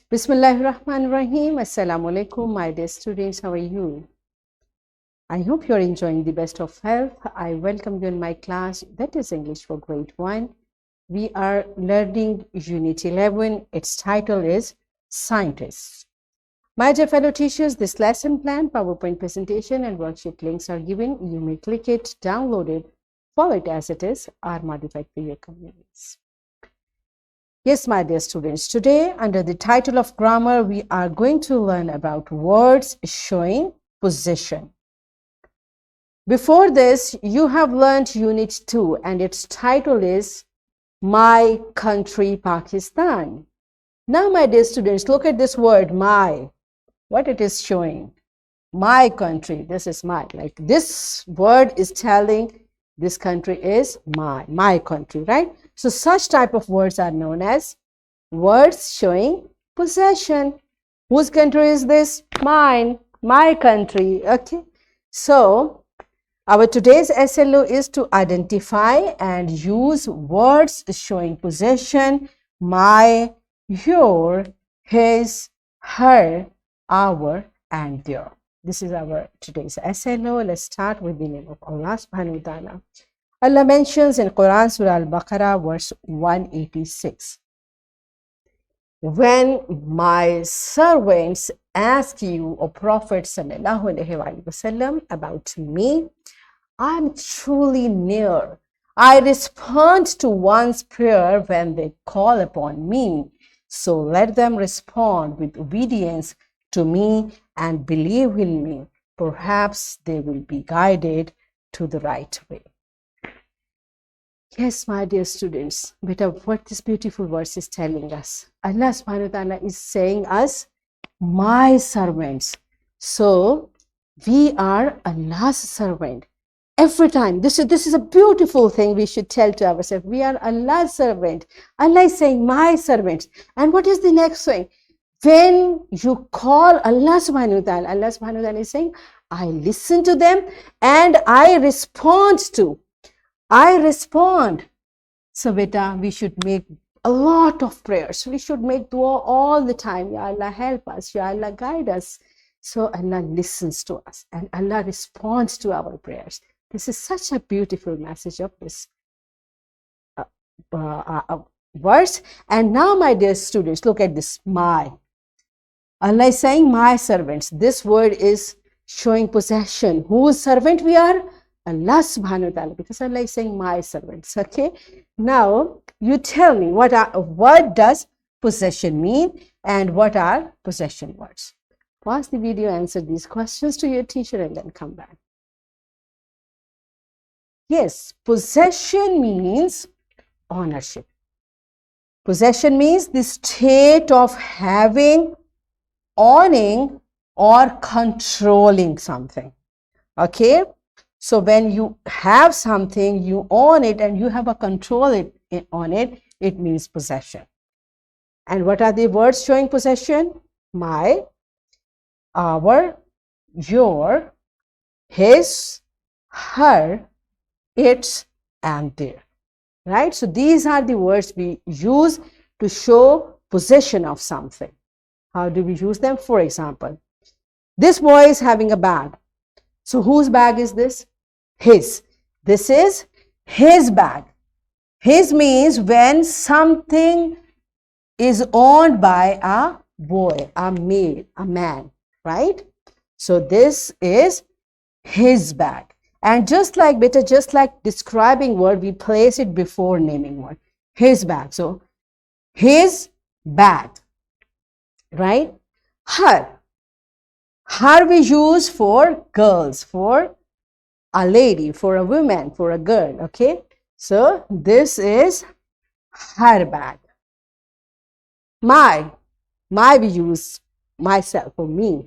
Bismillahirrahmanirrahim. Assalamu alaikum, my dear students. How are you? I hope you're enjoying the best of health. I welcome you in my class, that is English for Grade 1. We are learning Unit 11. Its title is Scientists. My dear fellow teachers, this lesson plan, PowerPoint presentation, and worksheet links are given. You may click it, download it, follow it as it is, or modify it for your convenience. Yes, my dear students, today under the title of grammar, we are going to learn about words showing possession. Before this, you have learned Unit 2 and its title is My Country, Pakistan. Now, my dear students, look at this word, my, what it is showing. My country, this is my, like this word is telling this country is my country, right? So such type of words are known as words showing possession. Whose country is this? Mine, my country, okay? So our today's SLO is to identify and use words showing possession, my, your, his, her, our, and their. This is our today's SLO. Let's start with the name of Allah subhanahu wa ta'ala. Allah mentions in Quran Surah Al-Baqarah verse 186. When my servants ask you, O Prophet sallallahu alaihi wasallam, about me, I'm truly near. I respond to one's prayer when they call upon me. So let them respond with obedience to me and believe in me. Perhaps they will be guided to the right way. Yes, my dear students, beta, what this beautiful verse is telling us. Allah subhanahu wa ta'ala is saying us, my servants. So we are Allah's servant. Every time, this is a beautiful thing we should tell to ourselves. We are Allah's servant. Allah is saying, my servants. And what is the next thing? When you call Allah subhanahu wa ta'ala, Allah subhanahu wa ta'ala is saying, I listen to them and I respond to. I respond. So beta, we should make a lot of prayers. We should make dua all the time. Ya Allah, help us. Ya Allah, guide us. So Allah listens to us and Allah responds to our prayers. This is such a beautiful message of this verse. And now, my dear students, look at this, my. Allah is saying, my servants. This word is showing possession. Whose servant we are? Allah subhanahu wa ta'ala, because Allah is saying my servants, okay? Now, you tell me what does possession mean and what are possession words? Pause the video, answer these questions to your teacher and then come back. Yes, possession means ownership. Possession means the state of having, owning, or controlling something, okay? So when you have something, you own it and you have a control on it, it means possession. And what are the words showing possession? My, our, your, his, her, its, and their. Right? So these are the words we use to show possession of something. How do we use them? For example, this boy is having a bag. So whose bag is this? His. This is his bag. His means when something is owned by a boy, a male, a man, right? So this is his bag. And just like describing word, we place it before naming word. His bag. So his bag, right? Her. Her we use for girls, for a lady, for a woman, for a girl, okay? So this is her bag. My we use myself, for me.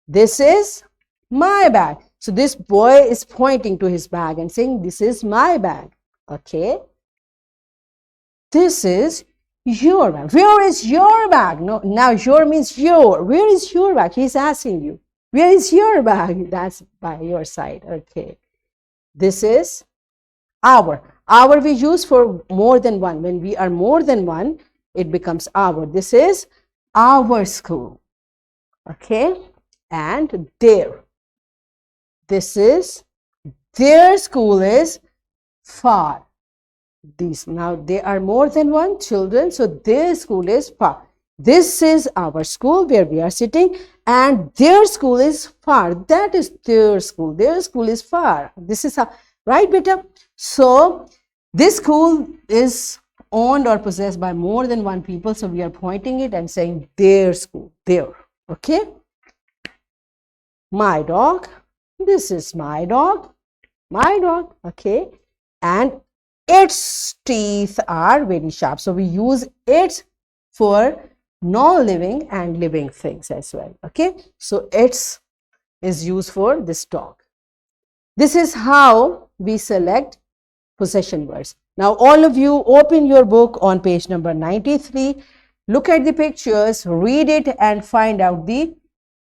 This is my bag. So this boy is pointing to his bag and saying, this is my bag, okay? This is your bag. Where is your bag? No, now your means your. Where is your bag? He's asking you. Where is your bag? That's by your side, okay? This is our. Our we use for more than one. When we are more than one, it becomes our. This is our school. Okay, and their. This is their school is far. These now they are more than one children, so their school is far. This is our school where we are sitting, and their school is far. That is their school. Their school is far. This is right, beta. So this school is owned or possessed by more than one people. So we are pointing it and saying their school. Their. Okay. My dog. This is my dog. My dog. Okay. And its teeth are very sharp. So we use it for non-living and living things as well. Okay. So its is used for this dog. This is how we select possession words. Now all of you open your book on page number 93. Look at the pictures, read it and find out the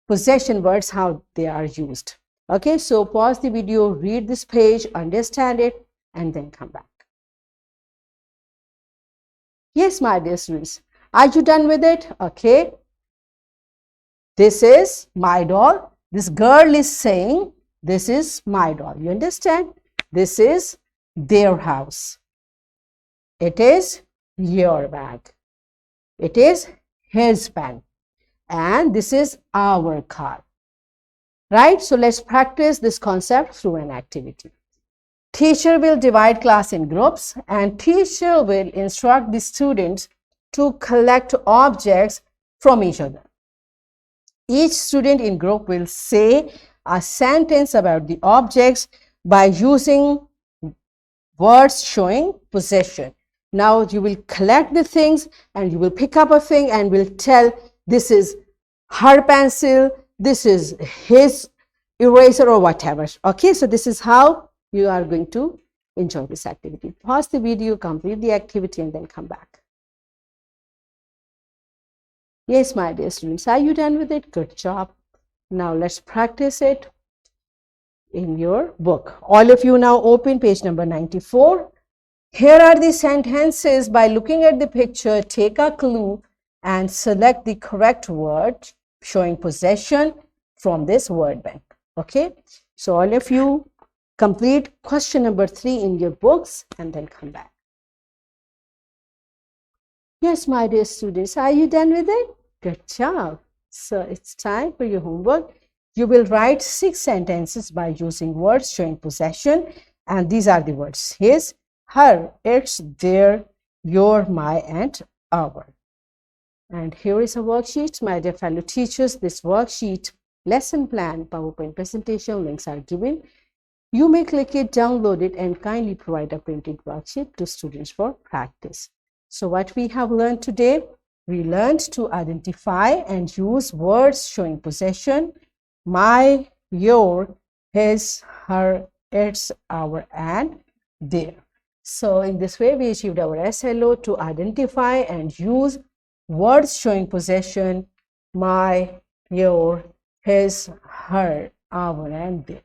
possession words, how they are used. Okay. So pause the video, read this page, understand it, and then come back. Yes, my dear students, are you done with it? Okay. This is my doll. This girl is saying, this is my doll. You understand? This is their house. It is your bag. It is his pen. And this is our car. Right? So let's practice this concept through an activity. Teacher will divide class in groups and teacher will instruct the students to collect objects from each other. Each student in group will say a sentence about the objects by using words showing possession. Now you will collect the things and you will pick up a thing and will tell this is her pencil, this is his eraser or whatever. Okay, so this is how you are going to enjoy this activity. Pause the video, complete the activity, and then come back. Yes, my dear students, are you done with it? Good job. Now let's practice it in your book. All of you now open page number 94. Here are the sentences. By looking at the picture, take a clue and select the correct word showing possession from this word bank. Okay, so all of you complete question number 3 in your books and then come back. Yes, my dear students, are you done with it? Good job. So it's time for your homework. You will write 6 sentences by using words showing possession, and these are the words: his, her, its, their, your, my, and our. And here is a worksheet, my dear fellow teachers. This worksheet, lesson plan, PowerPoint presentation links are given. You may click it, download it, and kindly provide a printed worksheet to students for practice. So what we have learned today, we learned to identify and use words showing possession: my, your, his, her, its, our, and their. So in this way, we achieved our SLO to identify and use words showing possession: my, your, his, her, our, and their.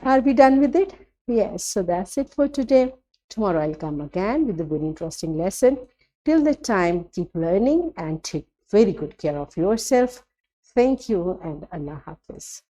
Are we done with it? Yes, so that's it for today. Tomorrow I'll come again with a very interesting lesson. Till that time, keep learning and take very good care of yourself. Thank you and Allah Hafiz.